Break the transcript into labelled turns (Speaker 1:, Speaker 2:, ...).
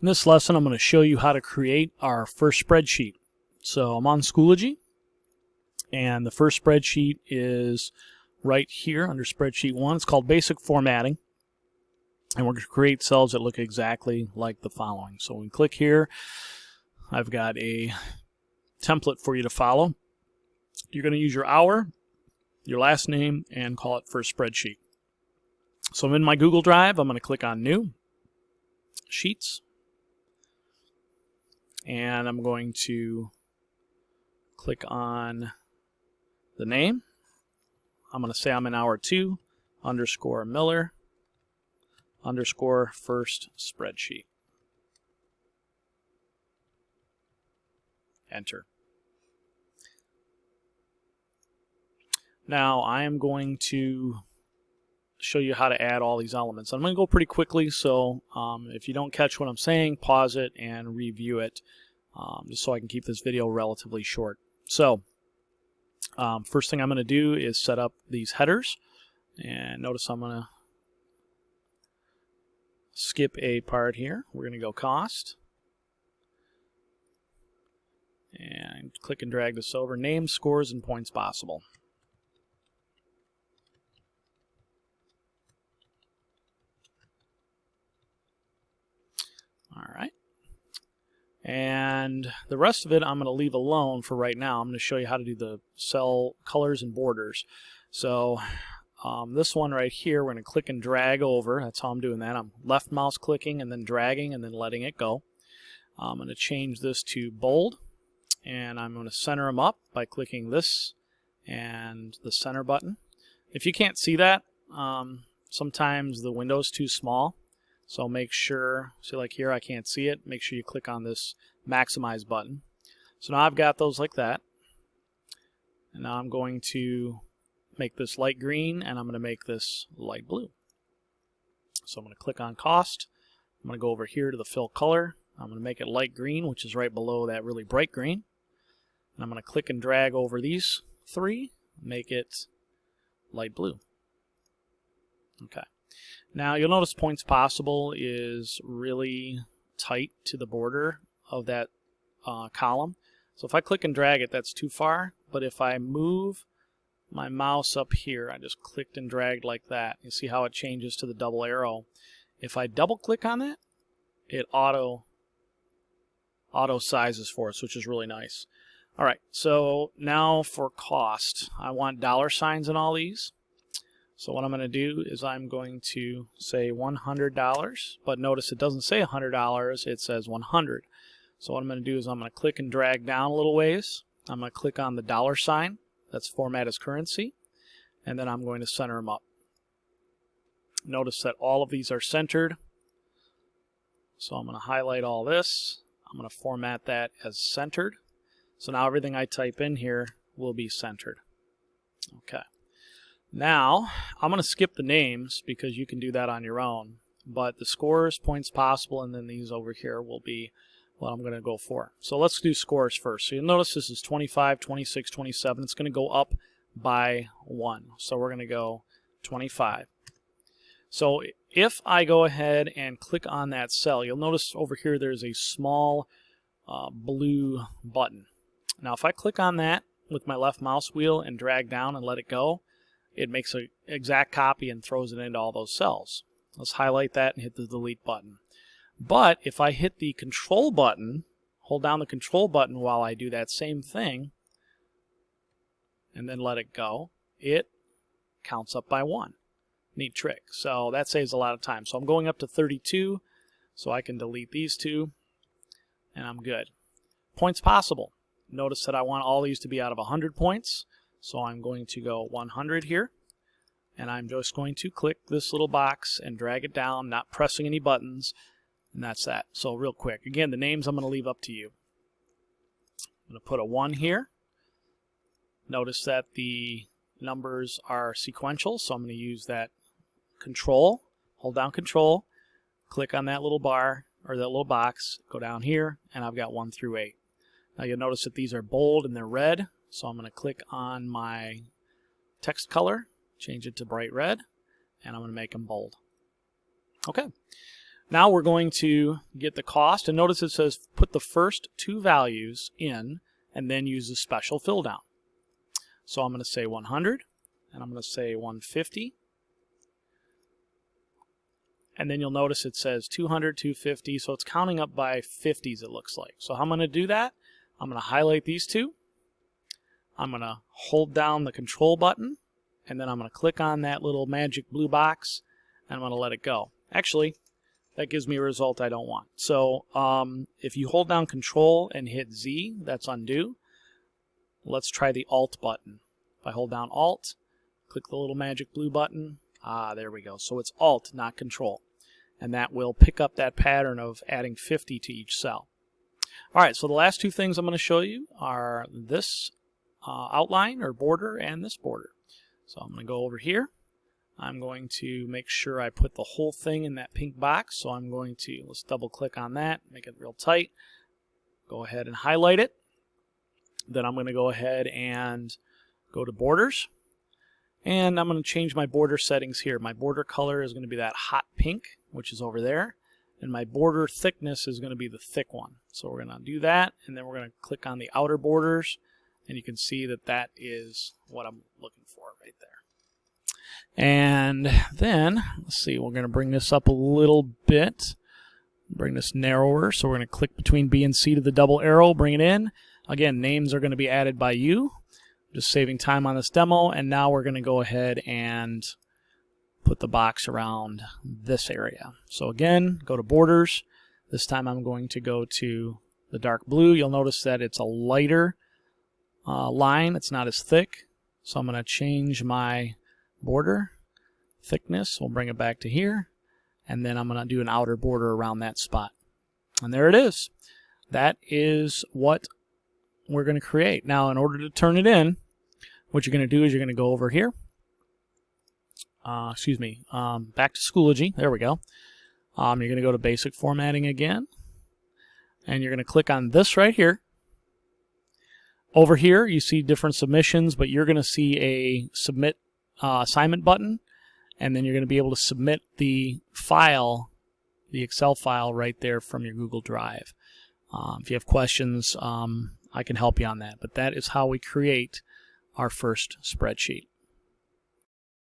Speaker 1: In this lesson, I'm going to show you how to create our first spreadsheet. So I'm on Schoology, and the first spreadsheet is right here under Spreadsheet 1. It's called Basic Formatting, and we're going to create cells that look exactly like the following. So when we click here, I've got a template for you to follow. You're going to use your hour, your last name, and call it First Spreadsheet. So I'm in my Google Drive. I'm going to click on New, Sheets, and I'm going to click on the name. I'm going to say I'm in hour 2, underscore Miller, underscore first spreadsheet. Enter. Now I am going to show you how to add all these elements. I'm going to go pretty quickly, so if you don't catch what I'm saying, pause it and review it, just so I can keep this video relatively short. So first thing I'm going to do is set up these headers, and notice I'm going to skip a part here. We're going to go cost, and click and drag this over. Name, scores, and points possible. Alright, and the rest of it I'm going to leave alone for right now. I'm going to show you how to do the cell colors and borders. So this one right here, we're going to click and drag over. That's how I'm doing that. I'm left mouse clicking and then dragging and then letting it go. I'm going to change this to bold, and I'm going to center them up by clicking this and the center button. If you can't see that, sometimes the window's too small. So make sure, see like here I can't see it, make sure you click on this maximize button. So now I've got those like that. And now I'm going to make this light green, and I'm going to make this light blue. So I'm going to click on cost. I'm going to go over here to the fill color. I'm going to make it light green, which is right below that really bright green. And I'm going to click and drag over these three, make it light blue. Okay. Now you'll notice points possible is really tight to the border of that column. So if I click and drag it, that's too far. But if I move my mouse up here, I just clicked and dragged like that. You see how it changes to the double arrow. If I double click on that, it auto sizes for us, which is really nice. All right, so now for cost, I want dollar signs in all these. So what I'm going to do is I'm going to say $100, but notice it doesn't say $100, it says 100. So what I'm going to do is I'm going to click and drag down a little ways. I'm going to click on the dollar sign, that's format as currency, and then I'm going to center them up. Notice that all of these are centered. So I'm going to highlight all this. I'm going to format that as centered. So now everything I type in here will be centered. Okay. Now, I'm going to skip the names because you can do that on your own, but the scores, points possible, and then these over here will be what I'm going to go for. So let's do scores first. So you'll notice this is 25, 26, 27. It's going to go up by 1. So we're going to go 25. So if I go ahead and click on that cell, you'll notice over here there's a small blue button. Now if I click on that with my left mouse wheel and drag down and let it go, it makes an exact copy and throws it into all those cells. Let's highlight that and hit the delete button. But if I hit the control button, hold down the control button while I do that same thing, and then let it go, it counts up by 1. Neat trick. So that saves a lot of time. So I'm going up to 32, so I can delete these two, and I'm good. Points possible. Notice that I want all these to be out of 100 points. So I'm going to go 100 here, and I'm just going to click this little box and drag it down, not pressing any buttons, and that's that. So real quick, again, the names I'm going to leave up to you. I'm going to put a 1 here. Notice that the numbers are sequential, so I'm going to use that control, hold down control, click on that little bar, or that little box, go down here, and I've got 1 through 8. Now you'll notice that these are bold and they're red. So I'm going to click on my text color, change it to bright red, and I'm going to make them bold. Okay. Now we're going to get the cost, and notice it says put the first two values in and then use the special fill down. So I'm going to say 100 and I'm going to say 150. And then you'll notice it says 200, 250, so it's counting up by 50s it looks like. So how I'm going to do that, I'm going to highlight these two. I'm going to hold down the control button, and then I'm going to click on that little magic blue box, and I'm going to let it go. Actually, that gives me a result I don't want. So if you hold down control and hit Z, that's undo. Let's try the Alt button. If I hold down Alt, click the little magic blue button, there we go. So it's Alt, not Control. And that will pick up that pattern of adding 50 to each cell. All right, so the last two things I'm going to show you are this outline or border and this border. So I'm going to go over here. I'm going to make sure I put the whole thing in that pink box. So I'm going to, let's double click on that, make it real tight. Go ahead and highlight it. Then I'm going to go ahead and go to borders. And I'm going to change my border settings here. My border color is going to be that hot pink, which is over there. And my border thickness is going to be the thick one. So we're going to do that, and then we're going to click on the outer borders, and you can see that that is what I'm looking for right there. And then, let's see, we're going to bring this up a little bit, bring this narrower. So we're going to click between B and C to the double arrow, bring it in. Again, names are going to be added by you. Just saving time on this demo, and now we're going to go ahead and put the box around this area. So again, go to borders. This time I'm going to go to the dark blue. You'll notice that it's a lighter line. It's not as thick. So I'm going to change my border thickness. We'll bring it back to here, and then I'm going to do an outer border around that spot. And there it is. That is what we're going to create. Now, in order to turn it in, what you're going to do is you're going to go over here. Back to Schoology. There we go. You're going to go to Basic Formatting again, and you're going to click on this right here. Over here, you see different submissions, but you're going to see a Submit Assignment button, and then you're going to be able to submit the file, the Excel file, right there from your Google Drive. If you have questions, I can help you on that. But that is how we create our first spreadsheet.